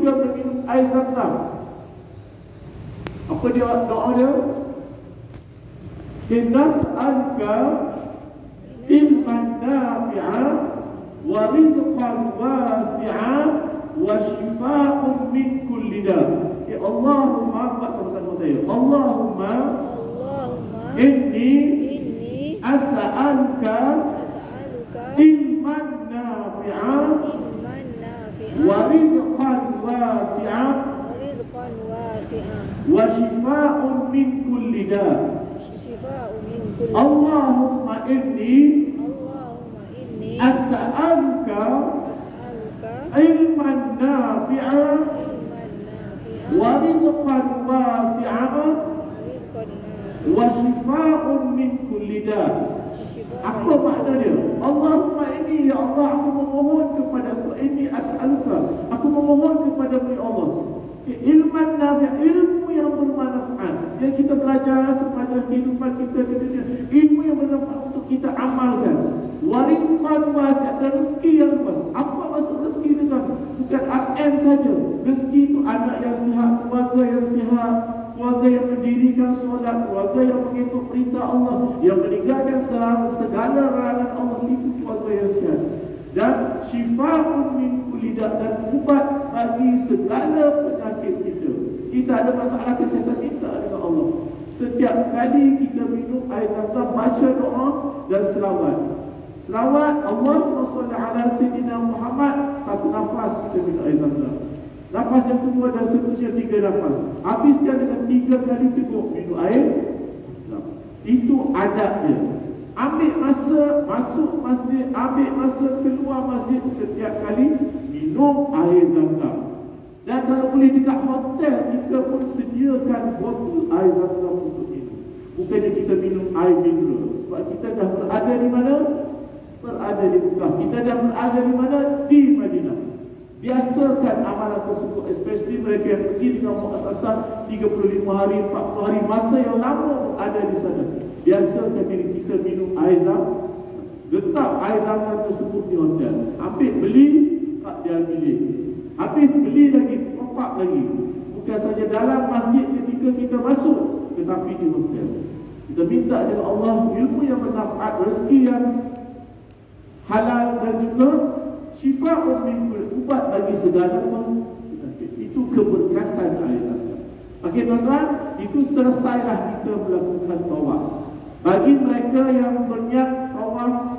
kita berminum air Zam-Zam. Apa dia doa dia? Nas'aluka ilman nafi'a wa rizqan wasi'a wa shifaa'un min kulli da'. Ya Allahumma, buat sama-sama saya. Allahumma inni as'aluka ilman nafi'a wa rizqan wasi'a wa shifaa'un min kulli da'. Allahumma inni as'aluka ilman nafi'a wa rizqan wasi'a wa shifaa'un min kulli da'. Apa makna dia? Allahumma inni, ya Allah, aku memohon kepada-Mu, inni as'aluka, aku memohon kepada-Mu ya Allah, ilman nafi', ilmu yang bermanfaat yang kita belajar sepanjang kehidupan kita, ilmu yang bermanfaat untuk kita amalkan. Warizqan wasi', dan rezeki yang luas. Apa maksud rezeki itu kan? Bukan RM saja. Rezeki itu anak yang sihat, keluarga yang sihat, keluarga yang mendirikan solat, keluarga yang mengikut perintah Allah, yang meninggalkan segala larangan Allah, itu keluarga yang sihat. Dan syifa'un min kulli da', dan ubat bagi segala penyakit kita. Kita ada masalah kesihatan, minta dengan Allah. Setiap kali kita minum air Zam-Zam, baca doa dan selawat. Selawat Allahumma shalli ala sayyidina Muhammad, satu nafas kita minum air Zam-Zam. Nafas yang kedua dan seterusnya 3 nafas. Habiskan dengan 3 kali teguk minum air Zam-Zam. Itu adabnya. Ambil masa masuk masjid, ambil masa keluar masjid, setiap kali minum air Zam-Zam. Dan kalau boleh dekat hotel, kita pun sediakan botol air Zam-Zam untuk minum. Bukannya kita minum air mineral. Sebab kita dah berada di mana? Berada di Mekah. Kita dah berada di mana? Di Madinah. Biasakan amalan tersebut, especially mereka yang pergi dengan muassasah 35 hari, 40 hari, masa yang lama berada di sana. Biasakan diri kita minum air Zam-Zam. Letak air Zam-Zam tersebut di hotel. Ambil, beli, tak dia bilik. Habis beli lagi, top up lagi. Bukan saja dalam masjid ketika kita masuk, tetapi di hotel. Kita minta kepada Allah ilmu yang bermanfaat, rezeki yang halal, dan juga syifa'un min kulli, ubat bagi segala penyakit. Itu keberkatan air Zam-Zam. Okey tuan-tuan, itu selesailah kita melakukan tawaf. Bagi mereka yang berniat tawaf,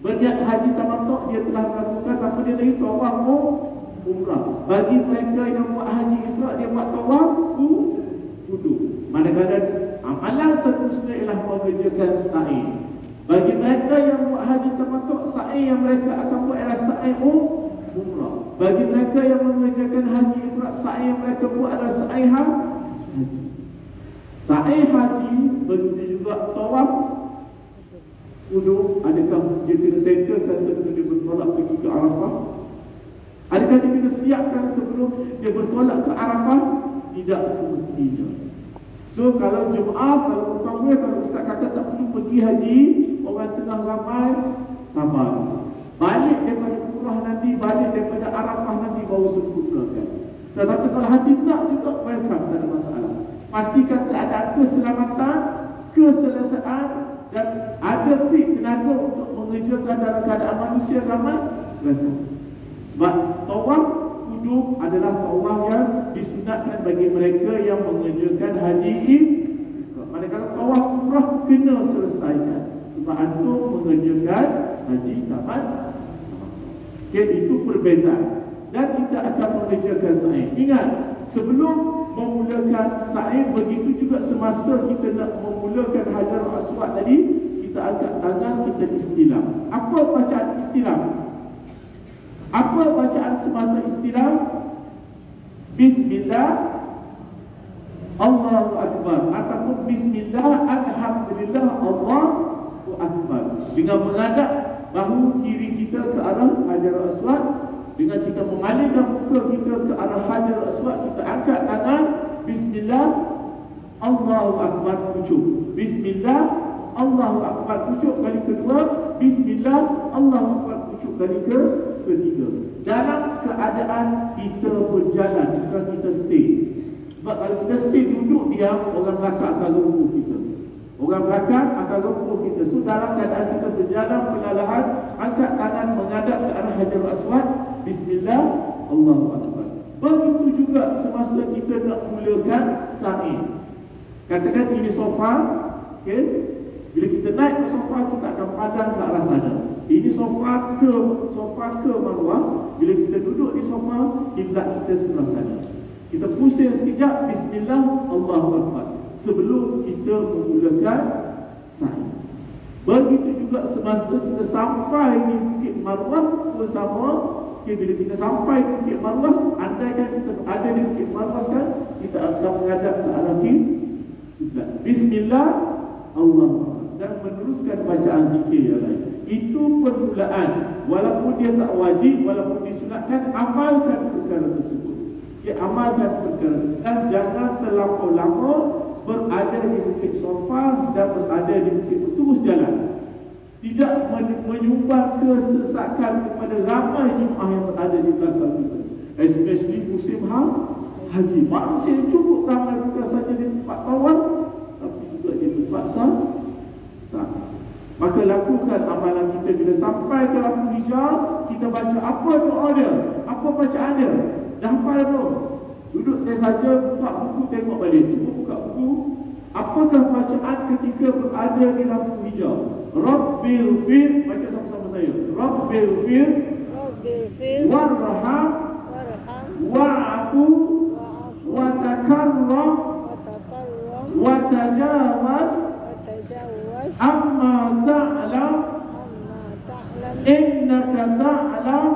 berniat haji tamattu', dia telah melakukan apa dia tadi? Tawaf umrah. Bagi mereka yang buat haji ifrad, dia buat tawaf wuduk. Manakala amalan seterusnya ialah mengerjakan sa'i. Bagi mereka yang buat haji tamattu', sa'i yang mereka akan buat ialah sa'i umrah. Bagi mereka yang mengerjakan haji ifrad, sa'i yang mereka buat adalah sa'i haji. Sa'i haji, begitu juga tawaf wuduk. Adakah dia kena settlekan sebelum dia bertolak pergi ke Arafah? Adakah dia kena siapkan sebelum dia bertolak ke Arafah? Tidak semestinya. So kalau jemaah, kalau umpamanya, kalau ustaz kata tak perlu pergi haji, orang tengah ramai, sabar. Balik daripada umrah nanti, balik daripada Arafah nanti baru sempurnakan. Tetapi kalau hati tak juga, welcome, tak ada masalah. Pastikan keadaan keselamatan, keselesaan, dan ada fit tenaga untuk mengerjakan dalam keadaan manusia ramai, welcome. Sebab tawaf wuduk adalah tawaf yang disunatkan bagi mereka yang mengerjakan haji ifrad. Manakala tawaf umrah kena selesaikan sebab antum mengerjakan haji tamattu'. Okay, itu perbezaan. Dan kita akan mengerjakan sa'i. Ingat, sebelum memulakan sa'i, begitu juga semasa kita nak memulakan Hajar Aswad tadi, kita angkat tangan, kita istilam. Apa bacaan istilam? Apa bacaan semasa istilam? Bismillah, Allahu Akbar, ataupun Bismillah, Alhamdulillah, Allahu Akbar. Dengan menghadap bahu kiri kita ke arah Hajar Aswad, dengan kita mengalihkan muka kita ke arah Hajar Aswad, kita angkat tangan, Bismillah, Allahu Akbar, pucuk. Bismillah, Allahu Akbar, pucuk kali kedua. Bismillah, Allahu Akbar, pucuk kali ketiga. Dalam keadaan kita berjalan berjalan, bukan kita stay. Sebab kalau kita stay duduk diam, orang belakang akan lumpuh kita. Orang belakang akan lumpuh kita. So dalam keadaan kita berjalan perlahan, angkat tangan menghadap ke arah Hajarul Aswad. Bismillah, Allahu Akbar. Begitu juga semasa kita nak mulakan sa'i. Katakan ini sofa, okay? Bila kita naik ke sofa, kita akan pandang ke arah sana. Ini sofa ke marwah. Bila kita duduk di sofa, kiblat kita sebelah sana. Kita pusing sekejap, Bismillah, Allahu Akbar, sebelum kita memulakan sa'i. Begitu juga semasa kita sampai di Bukit Marwah pun sama. Okay, bila kita sampai di Bukit Marwah, andaikan kita ada di Bukit Marwah kan, kita akan menghadap ke arah kiblat. Bismillah, Allahu Akbar, dan meneruskan bacaan zikir yang lain. Itu permulaan. Walaupun dia tak wajib, walaupun disunatkan, amalkan perkara tersebut. Ya, amalkan perkara. Dan jangan terlampau lama berada di Bukit Sofa dan berada di Bukit, terus jalan. Tidak menyumbang kesesakan kepada ramai jemaah yang berada di belakang kita. Especially musim haji. Manusia cukup ramai bukan saja di tempat tawaf, tapi juga di tempat sah. Maka lakukan amalan kita. Bila sampai ke lampu hijau, kita baca apa doa dia, apa bacaan dia. Dah hafal tu. Duduk saya saja, buka buku, tengok balik. Cuba buka buku. Apakah bacaan ketika berada di lampu hijau? Rabbil fir, baca sama-sama saya. Rabbil fir, warham, wa'afu, wa takarram, wa tajawaz, amma ta'lam, innaka ta'lam,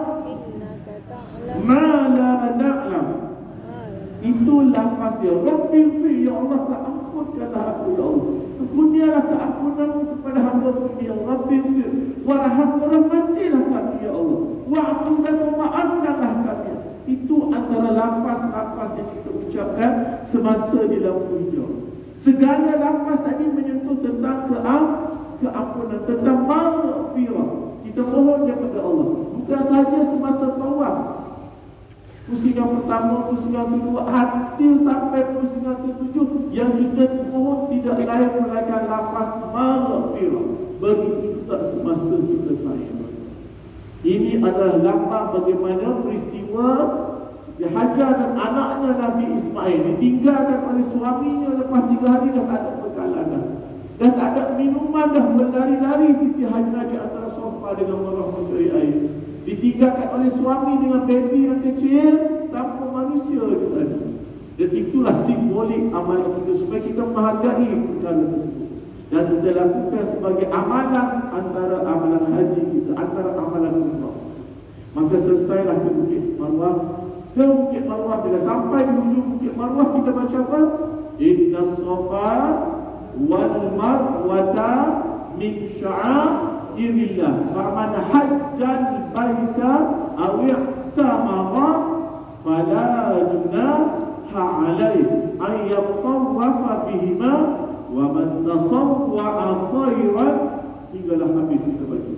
ma la na'lam. Itu lafaz dia. Rabbil fir, ya Allah, tak ampunkanlah aku, ya Allah. Kurnialah keampunanmu kepada hamba-Mu, ya Rabbil fir. Warham, rahmatilah kami, ya Allah. Wa'fu, dan maafkanlah kami. Itu antara lafaz-lafaz yang kita ucapkan semasa di lampu hijau. Segala lafaz tadi menyentuh tentang keampunan, tentang maghfirah. Kita mohon daripada Allah. Bukan saja semasa tawaf. Pusingan pertama, pusingan kedua, hati sampai pusingan ketujuh, yang kita mohon tidak lain melainkan lafaz maghfirah. Begitu juga semasa kita sayang. Ini adalah lafaz bagaimana peristiwa Hajar dan anaknya Nabi Ismail ditinggalkan oleh suaminya lepas 3 hari dah tak ada bekalan dah tak ada minuman, dah berlari-lari Siti Hajar di antara sofa dengan Marwah mencari air. Ditinggalkan oleh suami dengan baby yang kecil tanpa manusia di sana. Dan itulah simbolik amalan kita supaya kita menghargai perkara tersebut. Dan kita lakukan sebagai amalan antara amalan haji kita, antara amalan umrah. Maka selesailah ke Bukit Marwah. Ke Bukit Marwah, bila sampai di hujung Bukit Marwah, kita baca apa? Inna Safa wal Marwata min sya'airillah. Faman hajjal baita aw i'tamara fala junaha alaihi ay yatawafa bihima wa man tatawwa'a khairan. Hinggalah habis kita baca.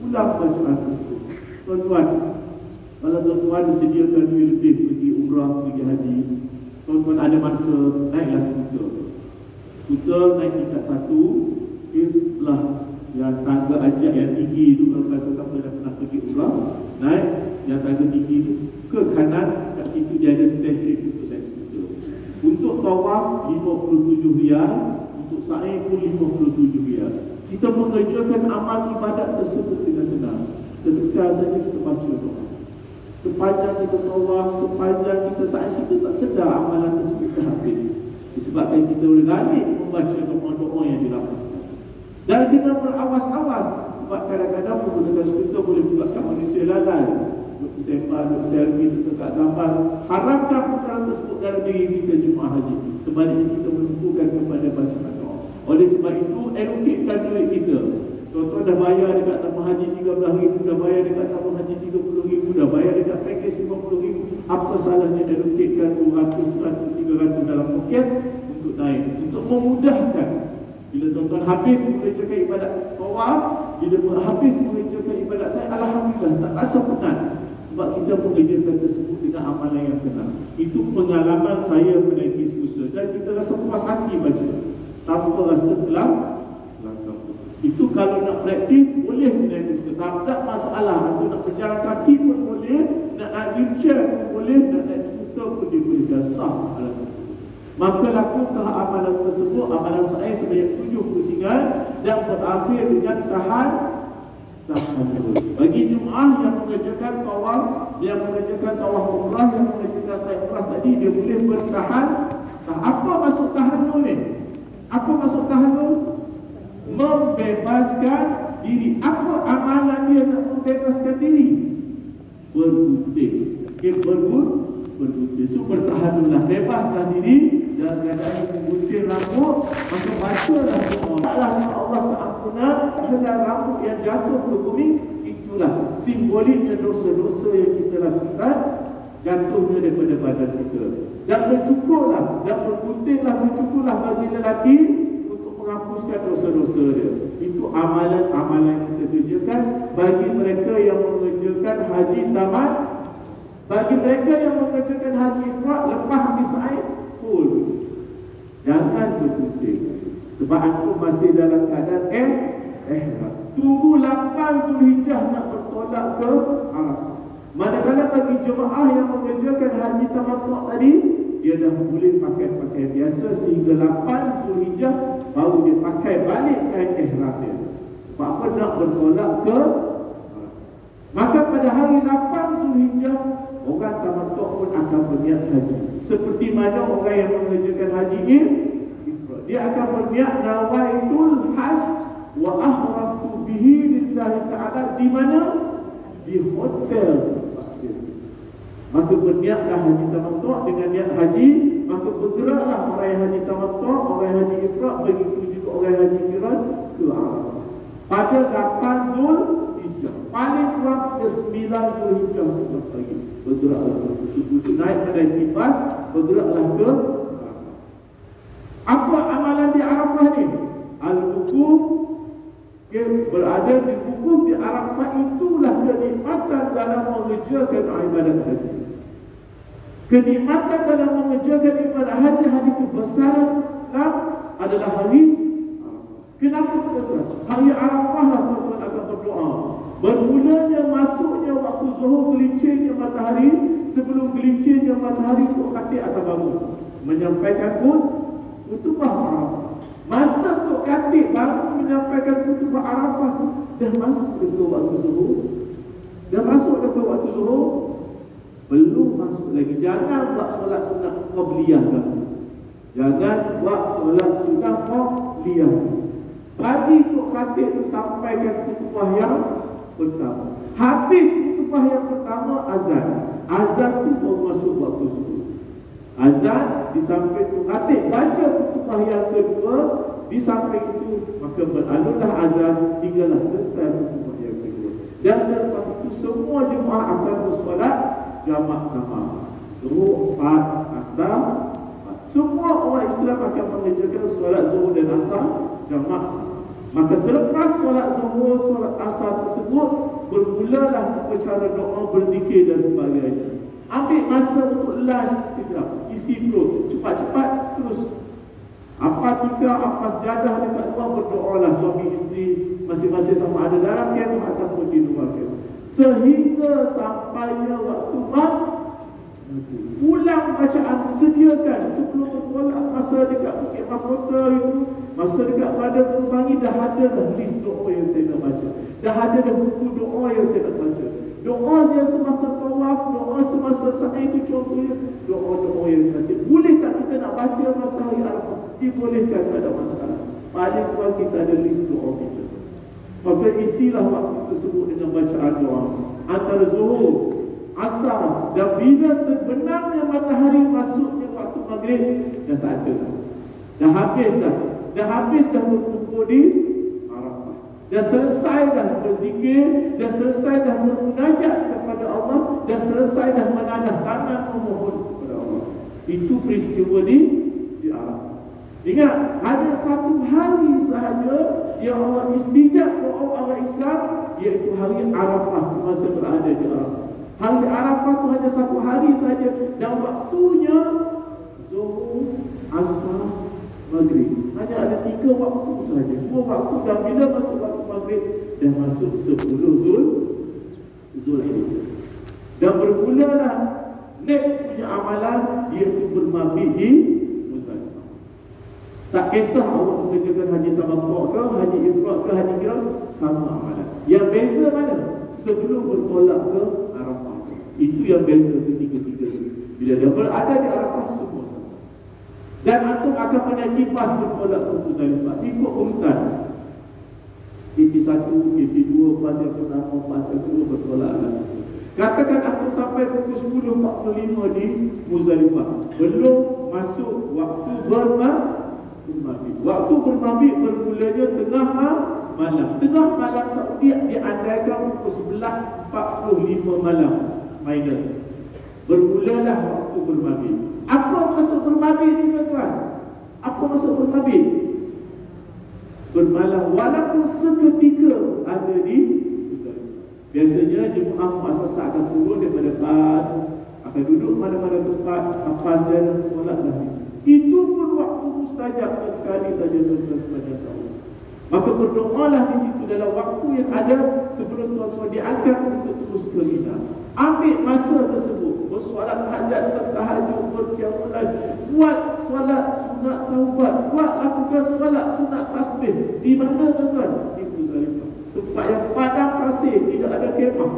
Ulang bacaan tersebut. Tuan-tuan, kalau tuan-tuan disediakan duit lebih pergi umrah, pergi haji, tuan-tuan ada masa, naiklah skuter. Skuter naik tingkat 1, setelah yang tangga ajak yang tinggi itu, kalau siapa dah pernah pergi umrah, naik yang tangga tinggi itu ke kanan, kat situ dia ada staircase untuk naik skuter. Untuk tawaf RM57, untuk sa'i pun RM57. Kita mengerjakan amal ibadat tersebut dengan senang. Ketika saja kita baca doa. Sepanjang kita tawaf, sepanjang kita sa'i, kita tak sedar amalan tersebut dah habis. Disebabkan kita bergalih membaca doa-doa yang dilapaskan. Dan kita berawas-awas. Sebab kadang-kadang menggunakan skuter boleh buatkan manusia lalai. Duk sembah, duk selfie, duk dekat gambar. Haramkan perkara tersebut dalam diri kita jemaah haji. Sebaliknya kita menumpukan kepada bacaan doa. Oleh sebab itu, allocate duit kita. Tuan-tuan dah bayar dekat tambah haji RM13,000, dah bayar dekat tambah haji RM30,000, dah bayar dekat package RM50,000. Apa salahnya allocatekan 200, 100, 300 dalam poket untuk naik, untuk memudahkan. Bila tuan-tuan habis mengerjakan ibadat tawaf, bila habis mengerjakan ibadat saya, alhamdulillah tak rasa penat. sebab kita mengerjakan tersebut dengan amalan yang benar. Itu pengalaman saya menaiki skuter dan kita rasa puas hati baca tanpa rasa kelam. Itu kalau nak praktis boleh menaiki skuter, tak masalah. Atau nak berjalan kaki pun boleh, nak naik wheelchair pun boleh, nak naik skuter pun dia boleh, dan sah. Maka lakukan amalan tersebut, amalan saya sebanyak 7 pusingan dan berakhir dengan tahan. Bagi jemaah yang mengerjakan tawaf, yang mengerjakan tawaf umrah, yang mengerjakan sa'i umrah tadi, dia boleh bertahan. Apa maksud tahan ni? Apa maksud tahan? Membebaskan diri. Apa amalan dia nak membebaskan diri? Bergunting. Bergunting. So bertahanlah, bebaslah diri dan keadaan menggunting rambut. Maka bacalah doa. Taklah Allah keampunan terhadap rambut yang jatuh ke bumi. Itulah simboliknya dosa-dosa yang kita lakukan jatuhnya daripada badan kita. Dan bercukuplah, dan bercukuplah bagi lelaki untuk menghapuskan dosa-dosa dia. Itu amalan-amalan yang kita kerjakan bagi mereka yang mengerjakan haji tamat. Bagi mereka yang mengerjakan haji ifrat lepas habis sa'i full. Jangan bergunting. Sebab aku masih dalam keadaan tunggu 8 Zulhijjah nak bertolak ke Arafah. Manakala bagi jemaah yang mengerjakan haji tamattu' tadi, dia dah boleh pakai pakaian biasa sehingga 8 Zulhijjah baru dia pakai balik kain ihram dia. Sebab apa? Nak bertolak ke Arafah. Maka pada hari 8 Zulhijjah orang tamattu' pun akan berniat haji. Seperti mana orang yang mengerjakan haji ifrad, dia akan berniat nawaitul hajj wa ahramtu bihi lillahi ta'ala. Di mana? Di hotel. Maka berniatlah haji tamattu' dengan niat haji. Maka bergeraklah orang yang haji tamattu', orang yang haji ifrad, begitu juga orang yang haji qiran ke Arafah pada 8 Zulhijjah. Paling kurang ke 9 Zulhijjah sudah pagi. Bergeraklah ke naik pada kipas, bergeraklah ke Arafah. Apa amalan di Arafah ni? Al-Wukuf, berada di wukuf di Arafah. Itulah kenikmatan dalam mengerjakan ibadat haji. Kenikmatan dalam mengerjakan ibadat haji, hari kebesaran Islam adalah hari Arafah. Kenapa tuan-tuan? Hari Arafah lah tuan-tuan akan berdoa. Bermulanya masuknya waktu zuhur, gelincirnya matahari. Sebelum gelincirnya matahari, Tok Khatib akan bangun menyampaikan khutbah Arafah. Masa Tok Khatib baru menyampaikan khutbah Arafah tu, dah masuk ke waktu zuhur. Dah masuk ke waktu zuhur? Belum masuk lagi. Jangan buat solat sunat qabliyah kan. Jangan buat solat sunat qabliyah. Bagi Tok Khatib tu sampaikan khutbah yang pertama. Habis khutbah yang pertama, azan. Azan tu baru masuk waktu zuhur. Azan di samping Tok Khatib baca khutbah yang kedua, di samping itu maka beralunlah azan hinggalah selesai khutbah yang kedua. Dan selepas itu semua jemaah akan bersolat jamak-jamak. Zuhur 4, asar 4. Semua orang Islam akan mengerjakan solat zuhur dan asar jamak. Maka selepas solat zuhur, solat asar tersebut, bermulalah upacara doa, berzikir dan sebagainya. Ambil masa untuk lunch sekejap, isi perut, cepat-cepat terus. Apa tika, apa sejadah dekat luar, berdoalah suami isteri masing-masing sama ada dalam kemah ataupun di luar kemah. Sehingga sampainya waktu ulang bacaan. Sediakan sebelum bertolak, masa dekat Bukit Mahkota itu, masa dekat Padang Terubangi, dah ada dah list doa yang saya nak baca. Dah ada dah buku doa yang saya nak baca. Doa yang semasa tawaf, doa semasa sa'i itu contohnya doa-doa yang cantik. Boleh tak kita nak baca masa hari Arafah? Dibolehkan, tak ada masalah. Paling kurang kita ada list doa kita. Maka isilah waktu tersebut dengan bacaan doa. Antara zuhur, asar, dan bila terbenamnya matahari, masuknya waktu maghrib, dah tak ada. Dah habis dah. Dah habis dah berkumpul di Arafah. Dah selesai dah berzikir, dah selesai dah bermunajat kepada Allah, dah selesai dah menadah tangan memohon kepada Allah. Itu peristiwa di Arafah. Ingat, ada satu hari sahaja yang Allah istijab doa orang Islam, iaitu hari Arafah, semasa berada di Arafah. Hari Arafah tu hanya satu hari saja, dan waktunya Zuhur, Asar, Maghrib. Hanya ada 3 waktu saja. 2 waktu, dan bila masuk waktu Maghrib dan masuk 10 Zulhijjah. Dan bermulalah next punya amalan, iaitu bermabit di Muzdalifah. Tak kisah awak mengerjakan haji tamattu' ke, haji ifrad ke, haji kiraan, sama amalan. Yang beza mana? Sebelum bertolak ke Arafah. Itu yang beza ketiga-tiga. Bila dia berada di Arafah, semua sama. Dan antum akan menaiki pas bertolak ke Muzdalifah. Ikut urutan. KP1, KP2, pas yang pertama, pas yang kedua, bertolak lagi. Katakan aku sampai pukul 10.45 di Muzdalifah, belum masuk waktu bermabit. Waktu bermabit bermulanya tengah malam. Tengah malam Saudi diandaikan pukul 11.45 malam minus. Bermulalah waktu bermabit. Apa maksud bermabit ni tuan-tuan? Apa maksud bermabit? Bermalam walaupun seketika ada di biasanya jemaah muassasah akan turun daripada pas, akan duduk mana-mana tempat, pas dan solat lagi. Itu pun waktu mustajab sekali saja tuan-tuan sepanjang tahun. Maka berdoalah di situ dalam waktu yang ada sebelum tuan-tuan diangkat untuk terus ke Mina. Ambil masa tersebut, bersolat hajat, bertahajud, berqiyamul, buat solat sunat taubat, buat lakukan solat sunat tasbih. Di mana tuan-tuan? Di Muzdalifah. Tempat yang padang pasir, tidak ada kemah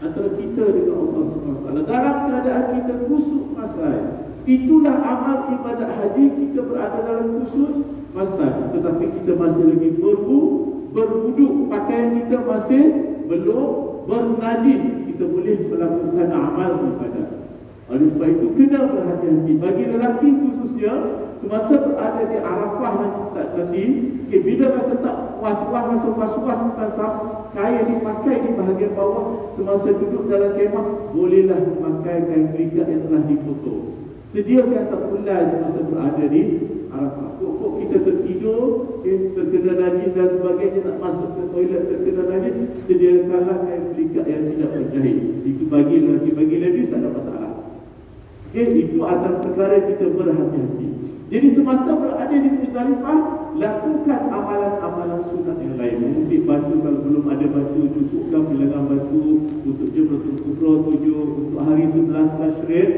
antara kita dengan Allah SWT. Dalam keadaan kita kusuk masai. Itulah amal ibadat haji, kita berada dalam kusuk masai. Tetapi kita masih lagi berwuduk, pakaian kita masih belum bernajis. Kita boleh melakukan amal ibadat. Oleh sebab itu kena berhati-hati. Bagi lelaki khususnya, semasa berada di Arafah nanti, bila rasa tak was-was, rasa was-was tentang kain dipakai di bahagian bawah, semasa duduk dalam kemah, bolehlah memakai kain pelikat yang telah dipotong. Sediakan sapulai semasa berada di Arafah. Kok kita tertidur, terkena najis dan sebagainya, nak masuk ke toilet terkena najis, sediakanlah kain pelikat yang tidak berjahit. Itu bagi lelaki tak ada masalah. Itu antara perkara kita berhati-hati. Jadi semasa berada di Muzdalifah, lakukan amalan-amalan sunat yang lain. Mengutip batu kalau belum ada batu, cukupkan bilangan batu untuk Jamratul Kubra 7, untuk hari 11 Tashriq,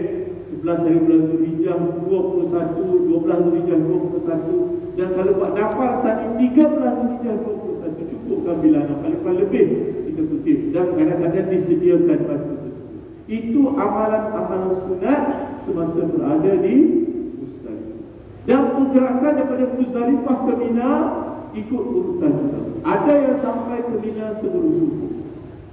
11 hari bulan Zulhijjah 21, 12 Zulhijjah 21, dan kalau buat nafar sani 13 Zulhijjah 21, cukupkan bilangan. Paling lebih kita kutip, dan kadang-kadang disediakan batu tersebut. Itu amalan-amalan sunat semasa berada di Muzdalifah. Dan pergerakan daripada Muzdalifah ke Mina ikut urutan juga. Ada yang sampai ke Mina sebelum subuh,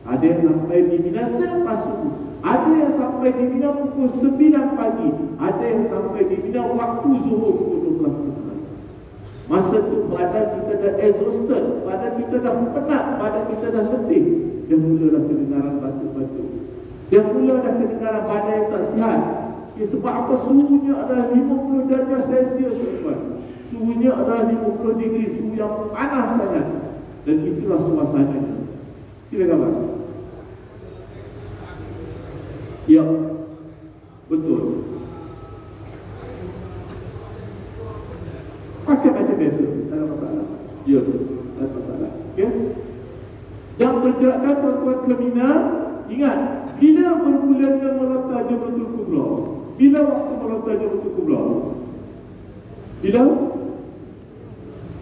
ada yang sampai di Mina selepas subuh, ada yang sampai di Mina pukul 9 pagi, ada yang sampai di Mina waktu zuhur pukul 12. Masa tu badan kita dah exhausted, badan kita dah penat, badan kita dah letih, dan mulalah kedengaran batu-batu, dan mula dah kedengaran badan yang tak sihat. Sebab apa? Suhunya adalah 50 darjah Celsius. Suhunya adalah 50 degree, suhu yang panas sangat. Dan itulah suasananya. Silakan Pak. Ya, betul. Pakai macam biasa, tak ada masalah. Ya, tak ada masalah. Okay? Dan pergerakan tuan-tuan ke Mina, ingat, bila bermulanya melontar Jamratul Kubra? Bila waktu melontar Jamratul Kubra? Bila?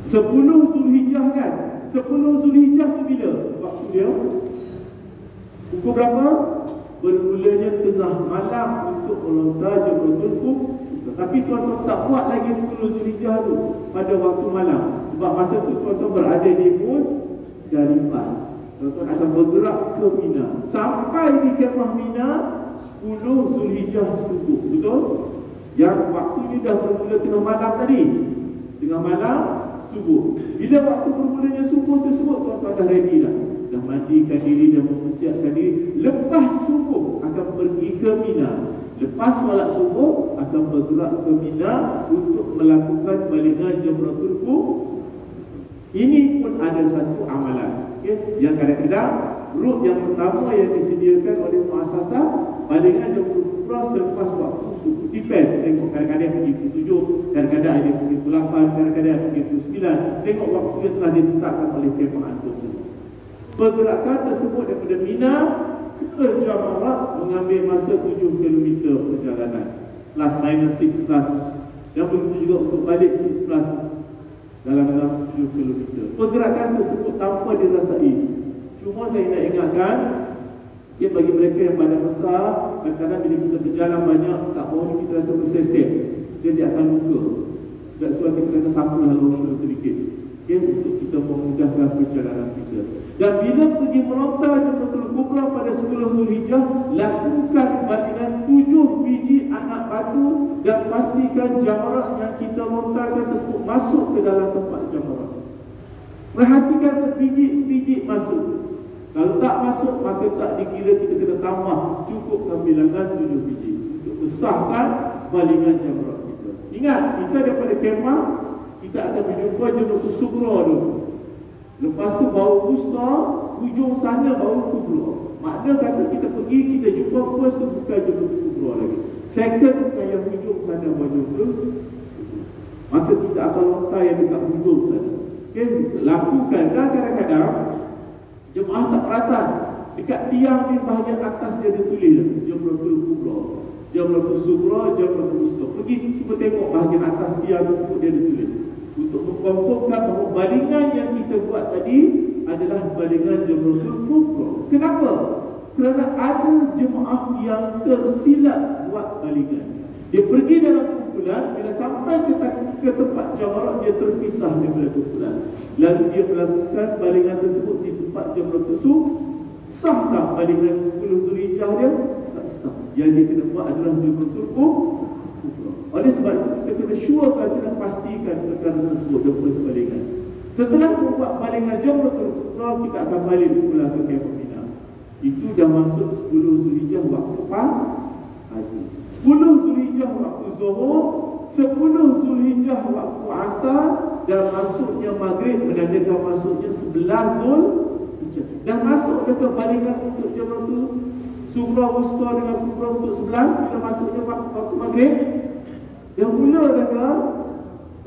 10 Zulhijjah kan? 10 Zulhijjah tu bila? Waktu dia? Pukul berapa? Bermulanya tengah malam untuk melontar Jamratul Kubra. Tapi tuan-tuan tak buat lagi 10 Zulhijjah tu pada waktu malam. Sebab masa tu tuan-tuan berada di Muzdalifah. Tuan-tuan akan bergerak ke Mina. Sampai di kemah Mina 10 Zulhijjah subuh. Betul? Yang waktunya dah bermula tengah malam tadi. Tengah malam subuh. Bila waktu bermulanya subuh tersebut, tuan-tuan dah ready dah. Dah mandikan diri, dah mempersiapkan diri. Lepas subuh akan pergi ke Mina. Lepas solat subuh akan bergerak ke Mina untuk melakukan balingan Jamratul Kubra. Ini pun ada satu amalan, okay? Yang kadang-kadang rut yang pertama yang disediakan oleh muasasah, balingan Jamratul Kubra selepas waktu subuh. Depend, tengok kadang-kadang pergi pukul 7, kadang-kadang ada pergi pukul 8, kadang-kadang pergi pukul 9. Tengok waktu yang telah ditetapkan oleh kemah antum tersebut. Pergerakan tersebut daripada Mina ke Jamarat mengambil masa 7 km perjalanan, plus minus 6 plus, dan begitu juga untuk balik 6 plus dalam 7 km. Pergerakan tersebut tanpa dirasai. Cuma saya nak ingatkan, bagi mereka yang badan besar, kadang-kadang bila kita berjalan banyak, tak mahu kita rasa bersesek, dia akan luka. Dan sebab kita kena sampailah lotion sedikit, untuk kita memudahkan perjalanan kita. Dan bila pergi melontar Jamratul Kubra pada 10 Zulhijjah, lakukan balingan 7 biji anak batu dan pastikan jamarat yang kita lontarkan tersebut masuk ke dalam tempat jamarat. Perhatikan sebiji-sebiji masuk. Kalau tak masuk, maka tak dikira kita kena tambah. Cukupkan bilangan 7 biji untuk besarkan balingan jamarat kita. Ingat, kita daripada kemah, kita akan berjumpa Jamratul Sughra dulu. Lepas tu baru wusta, hujung sana baru kubra. Makna kata kita pergi, kita jumpa first tu bukan Jamratul Kubra lagi. Second bukan yang hujung sana baju tu. Maka kita akan lontar yang dekat hujung sana. Okay? Lakukan. Dan kadang-kadang jemaah tak perasan, dekat tiang di bahagian atas dia ada tulis Jamratul Kubra, Jamratul Sughra, Jamratul Wusta. Pergi cuba tengok bahagian atas tiang tersebut, dia ada tulis, untuk mengkonfirmkan bahawa balingan yang kita buat tadi adalah balingan Jamratul Kubra. Kenapa? Kerana ada jemaah yang tersilap buat balingan. Dia pergi dalam kumpulan, bila sampai ke tempat jamarat, dia terpisah daripada kumpulan. Lalu dia melakukan balingan tersebut di tempat Jamratul Sughra. Sah tak balingan 10 Zulhijjah dia? Tak sah. Yang dia kena buat adalah Jamratul Kubra. Oleh sebab itu kita kena surekan, kena pastikan perkara tersebut daripada sebalingan. Setelah membuat balingan Jamratul Kubra, kita akan balik semula ke Kemah Mina. Itu dah masuk 10 Zulhijjah waktu pagi, 10 Zulhijjah waktu Zuhur, 10 Zulhijjah waktu Asar, dan masuknya Maghrib menandakan masuknya 11 Zulhijjah. Dan masuk dekat balingan untuk Jamratul Sughra, Wusta dengan Kubra untuk 11. Bila masuknya waktu Maghrib, dah mula dah?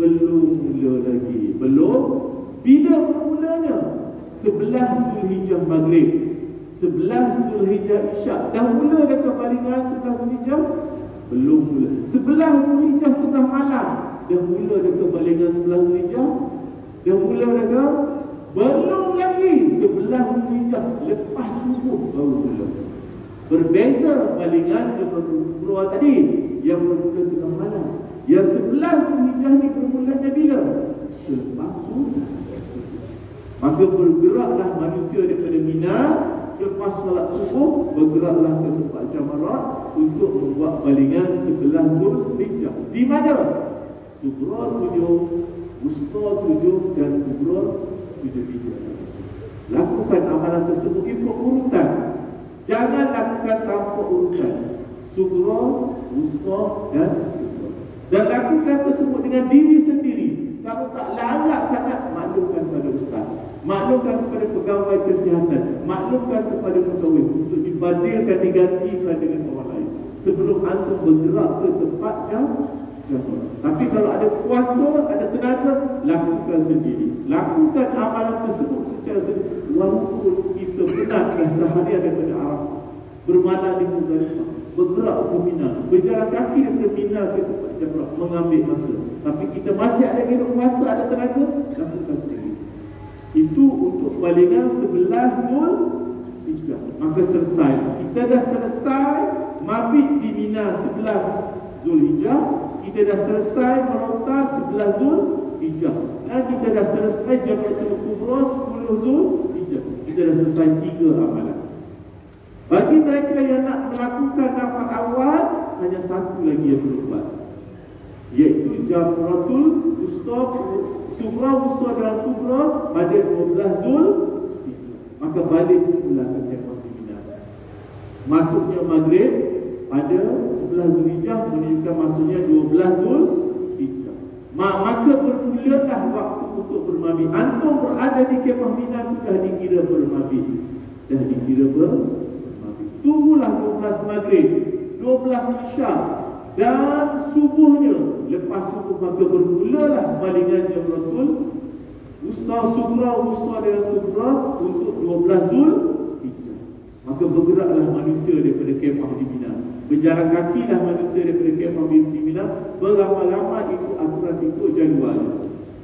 Belum mula lagi. Belum. Bila mulanya? 11 Zulhijjah Maghrib, 11 Zulhijjah Isyak. Dah mula dah balingan 11 Zulhijjah? Belum mula. 11 Zulhijjah tengah malam, dah mula dah balingan 11 Zulhijjah? Dah mula dah? Belum lagi. 11 Zulhijjah lepas subuh baru mula. Berbeza balingan Jamratul Kubra tadi yang bermula tengah malam. Yang 11 Zulhijjah ni bermulanya bila? Selepas subuh. Maka bergeraklah manusia daripada Mina selepas solat subuh, bergeraklah ke tempat jamarat untuk membuat balingan 11 Zulhijjah. Di mana? Sughra 7, Wusta 7 dan Kubra 7 biji. Lakukan amalan tersebut ikut urutan. Jangan lakukan tanpa urutan. Sughra, Wusta dan Kubra. Dan lakukan tersebut dengan diri sendiri. Kalau tak layak sangat, maklumkan kepada ustaz, maklumkan kepada pegawai kesihatan, maklumkan kepada mutawif untuk dibadilkan, digantikan dengan orang lain sebelum antum bergerak ke tempat jamaah. Tapi kalau ada kuasa, ada tenaga, lakukan sendiri. Lakukan amalan tersebut secara sendiri. Walaupun kita penat dah seharian daripada Arafah, bermalam di Muzdalifah, bergerak ke Mina, berjalan kaki dari Mina ke tempat jamaah, mengambil masa. Tapi kita masih ada hidup kuasa, ada tenaga, lakukan sendiri. Itu untuk balingan 11 Zulhijjah. Maka selesai. Kita dah selesai mabit di Mina 11 Zulhijjah. Kita dah selesai melontar 11 Zulhijjah. Dan kita dah selesai Jamratul Kubra 10 Zulhijjah. Kita dah selesai 3 amalan. Bagi mereka yang nak melakukan nafas awal, hanya satu lagi yang perlu buat, iaitu Jamratul Wusta, Sughra, Wusta dan Kubra pada 12 Zulhijjah. Maka balik semula ke Kemah Mina. Masuknya Maghrib pada 11 Zulhijjah menunjukkan masuknya 12 Zulhijjah. Maka bermulalah waktu untuk bermabit. Antum berada di Kemah Mina sudah dikira bermabit. dah dikira maghrib. Tunggulah 12 maghrib, 12 isyak dan subuhnya. Lepas subuh maka bermulalah balingan Jamratul Wusta, Sughra, Wusta dan Kubra untuk 12 Zulhijjah. Maka bergeraklah manusia daripada kemah di Mina. Berjalan kakilah manusia daripada kemah di Mina. Beramai-ramai ikut aturan, ikut jadual.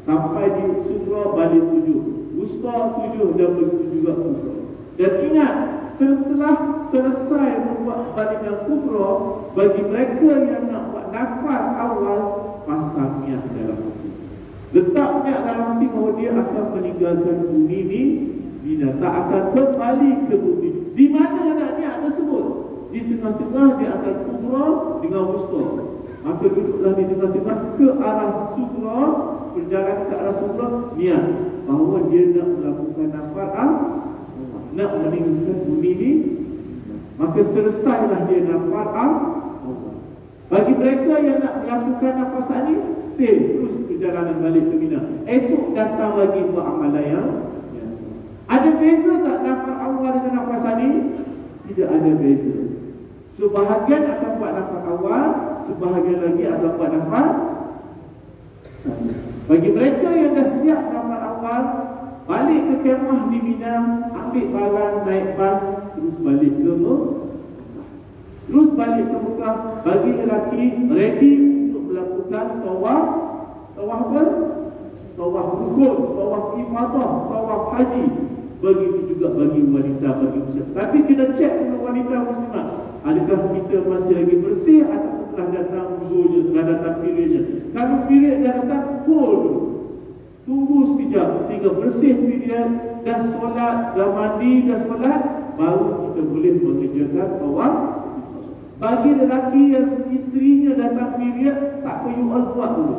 Sampai di Sughra balik 7, Wusta 7 dan begitu juga Kubra. Dan ingat, setelah selesai membuat balingan Kubra, bagi mereka yang nak buat nafar awal, pasang niat dalam hati. Letak niat dalam hati bahawa dia akan meninggalkan bumi ni, Mina, tak akan kembali ke bumi. Di mana nak niat tersebut? Di tengah-tengah di antara Kubra dengan Wusta. Maka duduklah di tengah-tengah ke arah Sughra, berjalan ke arah Sughra, niat bahawa dia nak melakukan nafar nak meninggalkan bumi ni. Maka selesailah dia nafar Bagi mereka yang nak melakukan nafas ni, stay terus perjalanan balik ke Mina. Esok datang lagi buat amalan yang ada beza tak nafas awal dengan nafas ni? Tidak ada beza. Sebahagian akan buat nafas awal, sebahagian lagi akan buat nafas. Bagi mereka yang dah siap nafas awal, balik ke kemah di Mina, ambil barang, naik bas, terus balik ke Mekah. Terus balik ke Mekah. Bagi lelaki ready untuk melakukan tawaf. Tawaf apa? Tawaf rukun, tawaf ifadah, tawaf haji. Begitu juga bagi wanita, bagi muslim. Tapi kena cek dengan wanita muslimah, adakah kita masih lagi bersih atau telah datang uzurnya, telah datang periodnya. Kalau period dah datang, hold, tunggu sekejap sehingga bersih period, dah solat, dah mandi, dah solat, baru kita boleh mengerjakan tawaf. Bagi lelaki yang isterinya datang period, tak apa, you all buat dulu.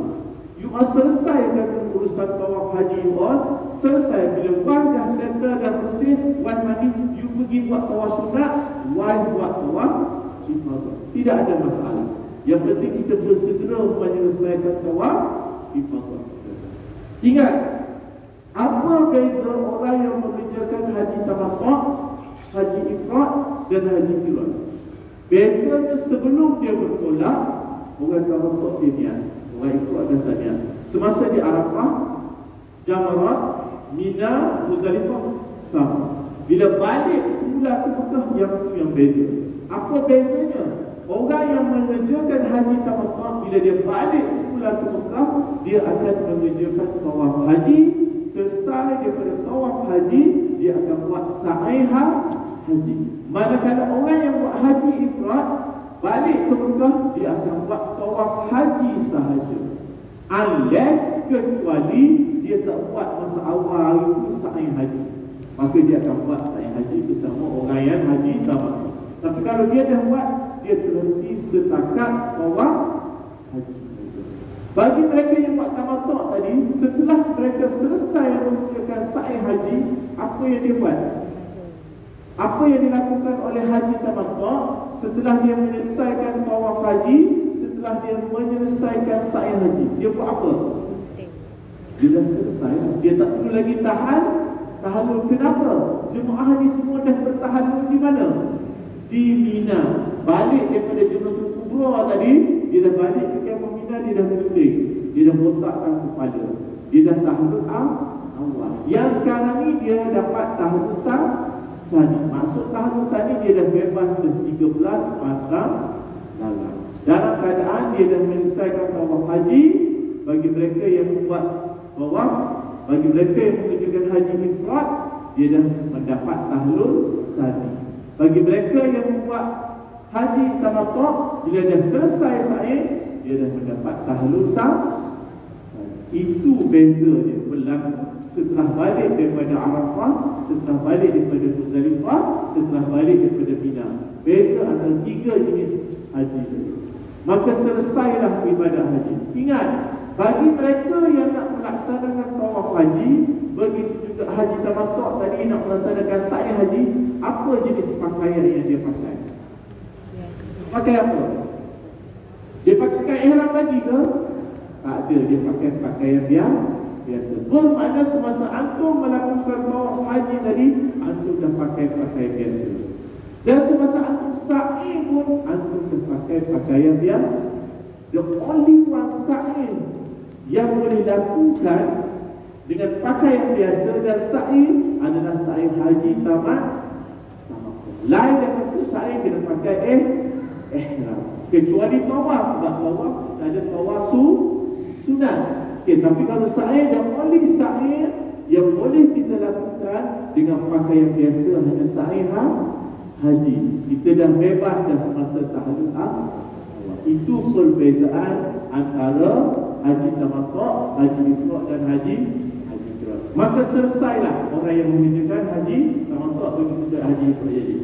You all selesaikan urusan tawaf haji, you all selesai. Bila wife dah settle, dah bersih, wife mandi, you pergi buat tawaf sunat, wife buat tawaf ifadah. Tidak ada masalah. Yang penting kita bersegera menyelesaikan tawaf ifadah. Ingat, apa beza orang yang mengerjakan haji tamattu', haji ifrad dan haji qiran? Bezanya sebelum dia bertolak, orang tamattu' dia niat, orang ifrad dah tak niat. Semasa di Arafah, Jamarat, Mina, Muzdalifah sama. Bila balik semula ke Mekah, yang itu yang beza. Apa bezanya? Orang yang mengerjakan haji tamattu', bila dia balik semula ke Mekah, dia akan mengerjakan tawaf haji. Selesai daripada tawaf haji, dia akan buat sa'i haji. Manakala orang yang buat haji ifrad, balik ke Mekah, dia akan buat tawaf haji sahaja. Unless, kecuali dia tak buat masa awal itu sa'i haji, maka dia akan buat sa'i haji bersama orang yang haji tamattu'. Tapi kalau dia dah buat, dia terhenti setakat tawaf haji. Bagi mereka yang buat tamattu' tadi, setelah mereka selesai mengerjakan sa'i haji, apa yang dia buat? Apa yang dilakukan oleh haji tamattu' setelah dia menyelesaikan tawaf haji, setelah dia menyelesaikan sa'i haji, dia buat apa? Dia dah selesai, dia tak perlu lagi tahallul. Kenapa? Jemaah ni semua dah bertahallul di mana? Di Mina. Balik daripada Jamratul Kubra tadi, dia dah balik ke kemah Mina, dia dah berunding, dia dah botakkan kepala, dia dah tahallul awal. Yang sekarang ni dia dapat tahallul sani. Maksud tahallul sani, dia dah bebas ke 13 matang dalam. Dalam keadaan dia dah menyelesaikan tawaf haji. Bagi mereka yang membuat tawaf, bagi mereka yang mengerjakan haji ifrad, dia dah mendapat tahallul sani. Bagi mereka yang membuat haji tamattu', bila dah selesai sa'i, dia dah mendapat tahallul sani. Itu beza dia berlaku setelah balik daripada Arafah, setelah balik daripada Muzdalifah, setelah balik daripada Mina. Beza antara 3 jenis haji. Maka selesailah ibadah haji. Ingat, bagi mereka yang nak melaksanakan tawaf haji, begitu juga haji tamattu' tadi nak melaksanakan sa'i haji, apa jenis pakaian yang dia pakai? Pakai apa? Dia pakai ihram lagi ke? Tak ada, dia pakai pakaian biasa. biasa. Bermakna semasa antum melakukan tawaf haji tadi, antum dah pakai pakaian biasa. Dan semasa antum sa'i pun, antum dah pakai pakaian biasa. The only one sa'i yang boleh lakukan dengan pakaian biasa dan sa'i adalah sa'i haji tamat. Lain daripada itu, sa'i kena pakai ihram. Kecuali tawaf, sebab tawaf kita ada tawaf sunat. Tapi kalau sa'i, yang only sa'i yang boleh kita lakukan dengan pakaian biasa hanya sa'i haji. Kita dah bebas dah semasa tahallul awal. Itu perbezaan antara haji tamattu', haji ifrad dan haji kiraan. Maka selesailah orang yang mengerjakan haji tamattu' begitu juga haji ifrad jadi.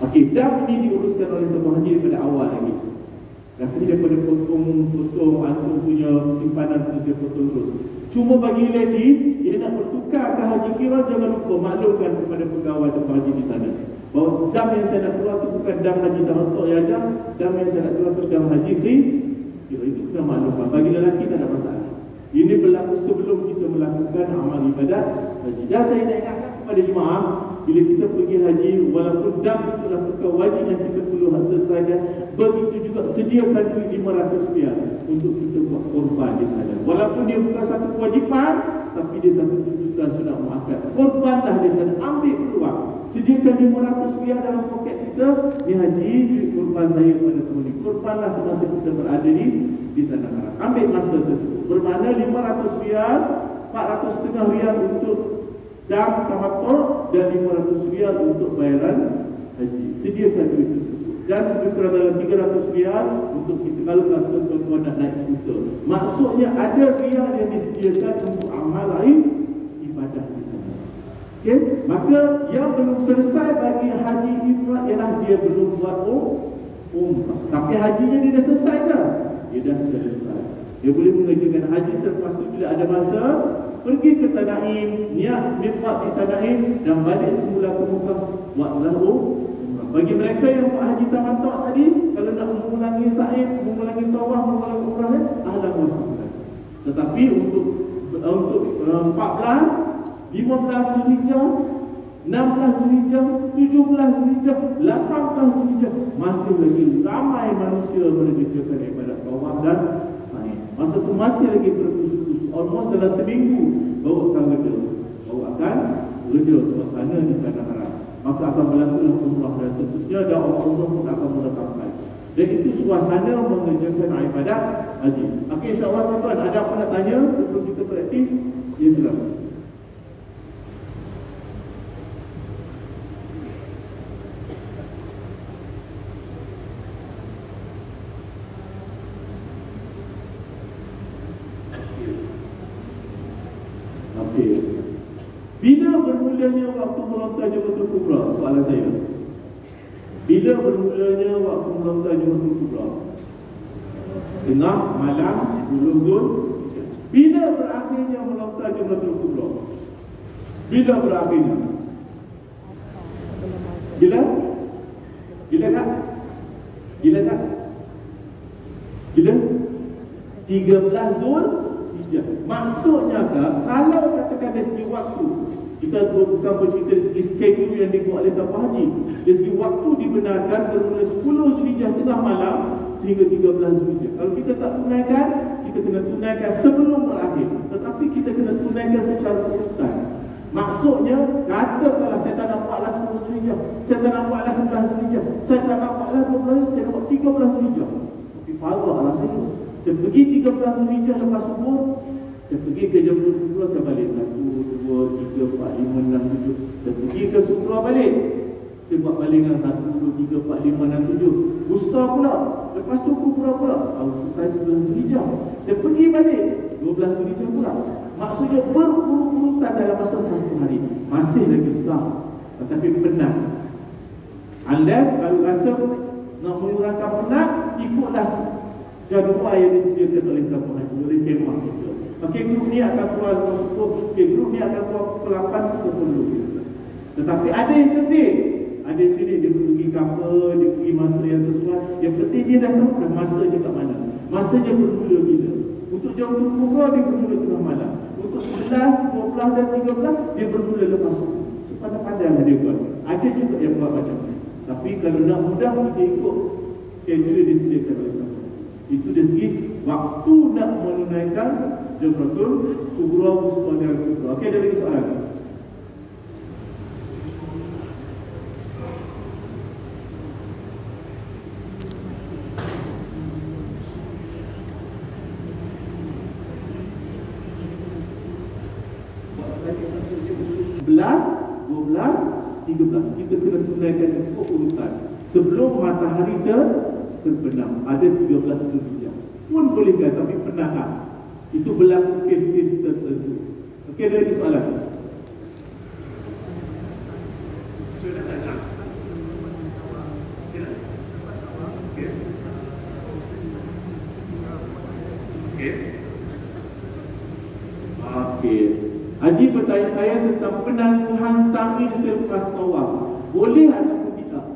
Okey, dam ini diuruskan oleh tuan haji daripada awal lagi. Rasanya daripada potong antum punya simpanan tu dia potong terus. Cuma bagi ladies, dia nak bertukar ke haji kiraan, jangan lupa maklumkan kepada pegawai tuan haji di sana bahawa dam yang saya nak keluar tu bukan dam haji tamattu' yang ada, dam yang saya nak keluar tu dam haji kiraan. Itu kena maklumkan. Bagi lelaki tak ada masalah. Ini berlaku sebelum kita melakukan amal ibadat haji. Dan saya nak ingatkan kepada jemaah, bila kita pergi haji, walaupun dam itu adalah perkara wajib yang kita perlu selesaikan, begitu juga sediakan duit RM500 untuk kita buat korban di sana. Walaupun dia bukan satu kewajipan, tapi dia satu tuntutan sunat muakkad. Korbanlah di sana, ambil keluar. Sediakan RM500 dalam poket kita. Ni haji, duit korban saya kepada Tuhan. Korbanlah semasa kita berada di tanah haram. Ambil masa tersebut. Bermakna RM500, RM450 untuk dam tamattu' dan RM500 untuk bayaran haji. Sediakan duit tersebut. Dan lebih kurang dalam RM300 untuk kita kalau tuan-tuan nak naik skuter. Maksudnya ada riyal yang disediakan untuk amal lain ibadah di sana. Okey, maka yang belum selesai bagi haji ifrad ialah dia belum buat umrah. Tapi hajinya dia dah selesai dah. Dia dah selesai. Dia boleh mengerjakan haji selepas tu bila ada masa, pergi ke Tanaim, niat miqat di Tanaim dan balik semula ke Mekah, buatlah umrah. Bagi mereka yang buat haji tamattu' tadi, kalau nak mengulangi sa'i, mengulangi tawaf, mengulangi umrah, ahlan wa sahlan. Tetapi untuk 14, 15 Zulhijjah, 16 Zulhijjah, 17 Zulhijjah, 18 Zulhijjah, masih lagi ramai manusia mengerjakan ibadat tawaf dan sa'i. Masa tu masih lagi berkusus-kusus. Almost dalam seminggu baru akan reda. Suasana di tanah haram. Maka akan berlakulah umrah dan seterusnya, dan umrah pun akan mula sampai. Dan itu suasana mengerjakan ibadat haji. Okey, insyaAllah tuan-tuan, ada apa nak tanya sebelum kita praktis? Ya, silakan. Bila bermulanya waktu melontar Jamratul Kubra? Soalan saya. Bila bermulanya waktu melontar Jamratul Kubra? Tengah malam 10 Zul. Bila berakhirnya melontar Jamratul Kubra? Bila berakhirnya? Bila? Bila tak? Bila tak? Bila? 13 Zul. Maksudnya kalau katakan dari segi waktu, kita bukan bercerita dari segi schedule yang dibuat oleh Tuan Haji. Dari segi waktu dibenarkan bermula 10 Zulhijjah tengah malam sehingga 13 Zulhijjah. Kalau kita tak tunaikan, kita kena tunaikan sebelum berakhir. Tetapi kita kena tunaikan secara urutan. Maksudnya, katakanlah saya tak nak buatlah 10 Zulhijjah, saya tak nak buatlah 11 Zulhijjah, saya tak nak buatlah 12, saya nak buat 13 Zulhijjah. Tapi farahlah saya. Saya pergi 13 Zulhijjah lepas subuh, saya pergi ke Jamratul Kubra, saya balik 1, 2, 3, 4, 5, 6, 7. Saya pergi ke Sukra balik, saya buat balingan 1, 2, 3, 4, 5, 6, 7. Wusta pula, lepas tu Kubra pula, selesai 11 Zulhijjah. Saya pergi balik 12 Zulhijjah pula. Maksudnya berurutan dalam masa 1 hari. Masih lagi sah, tetapi penat. Unless kalau rasa nak mengurangkan penat, ikutlah jadual yang disediakan oleh Tuan Haji, oleh kemah kita. Okey, grup ni akan keluar grup ni akan keluar pukul 8 kita perlu. Tetapi ada yang cerdik. Ada yang cerdik, dia pergi kapal, dia pergi masa yang sesuai. Yang penting dia dah tahu dah masanya kat mana. Masanya bermula bila. Untuk jam kubra dia bermula tengah malam. Untuk 11, 12 dan 13 dia bermula lepas subuh. Pandai-pandai dia buat. Ada juga yang buat macam ni. Tapi kalau nak mudah, kita ikut schedule yang disediakan oleh Allah. Itu dari segi waktu nak menunaikan Jamratul Sughra, Wusta dan Kubra. Okey, ada lagi soalan? Belas, 12, 13. Kita kena tunaikan ikut urutan. Sebelum matahari terbenam. Ada 13 Zulhijjah. Pun boleh kan, tapi pernah tak? Itu berlaku kes-kes tertentu. Okey, ada lagi soalan? Okey. Haji bertanya saya tentang penangguhan sa'i selepas tawaf. Boleh ataupun tidak?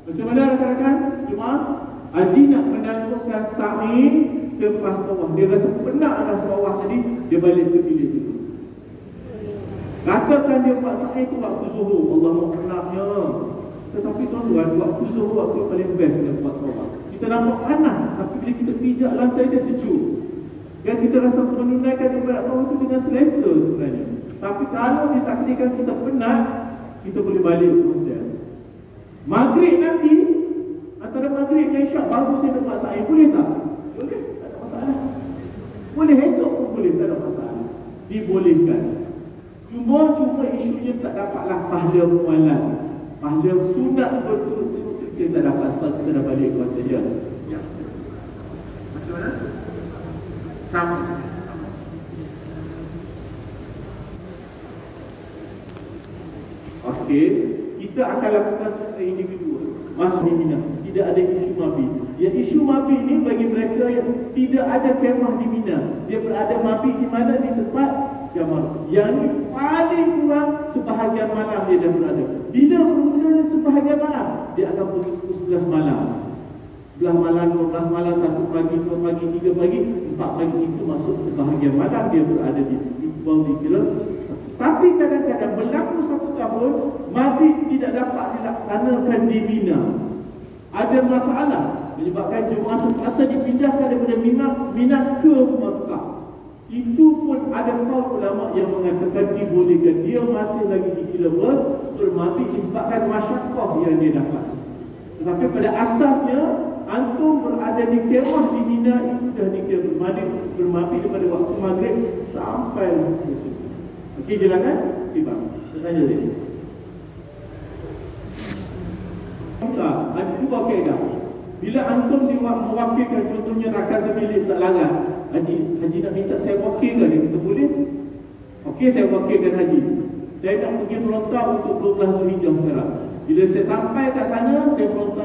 Macam mana rakan-rakan? Jemaah, Haji nak menangguhkan sa'i selepas tawaf. Dia rasa penat dah tawaf tadi, dia balik ke bilik dulu. Katakan dia buat sa'i itu waktu zuhur, Allah mahu penatnya. Tetapi tuan-tuan, waktu zuhur waktu yang paling best dia buat tawaf. Kita nampak panas, tapi bila kita pijak lantai dia sejuk. Dan kita rasa menunaikan ibadat tawaf itu dengan selesa sebenarnya. Tapi kalau ditakdirkan kita penat, kita boleh balik ke hotel. Maghrib nanti, antara maghrib dan isyak baru saya nak buat sa'i. Boleh tak? Boleh, tak ada masalah. Boleh esok pun boleh, tak ada masalah. Dibolehkan. Cuma isunya tak dapatlah pahala mualan. Pahala sunat berturut-turut kita tak dapat sebab kita dah balik ke hotel je. Ya. Macam mana? Sama. Okey, kita akan lakukan secara individual. Masuk di Mina, tidak ada isu mabit. Yang isu mabit ni bagi mereka yang tidak ada kemah di Mina. Dia berada mabit di mana? Di tempat Jamrah. Yang ni paling kurang sebahagian malam dia dah berada. Bila bermula sebahagian malam, dia akan pergi pukul 11 malam. 11 malam, 12 malam, 1 pagi, 2 pagi, 3 pagi, 4 pagi itu masuk sebahagian malam dia berada di bawah dikira. Tapi kadang-kadang berlaku 1 tahun mabit tidak dapat dilaksanakan di Mina. Ada masalah menyebabkan jemaah terpaksa dipindahkan daripada Mina ke Mekah. Itu pun ada kaum ulama yang mengatakan dibolehkan. Dia masih lagi dikira bermabit disebabkan masyaqqah yang dia dapat. Tetapi pada asasnya antum berada di kemah di Mina itu dah dikira bermabit daripada waktu maghrib sampai waktu subuh. Okey, jelaskan? Tiba. Saya tanya dia. Ada dua kaedah. Bila antum mewakilkan, contohnya rakan semilik tak larat, Haji nak minta saya wakilkan dia, kita boleh? Okey, saya wakilkan Haji. Saya nak pergi melontar untuk 12 Zulhijjah sekarang. Bila saya sampai kat sana, saya melontar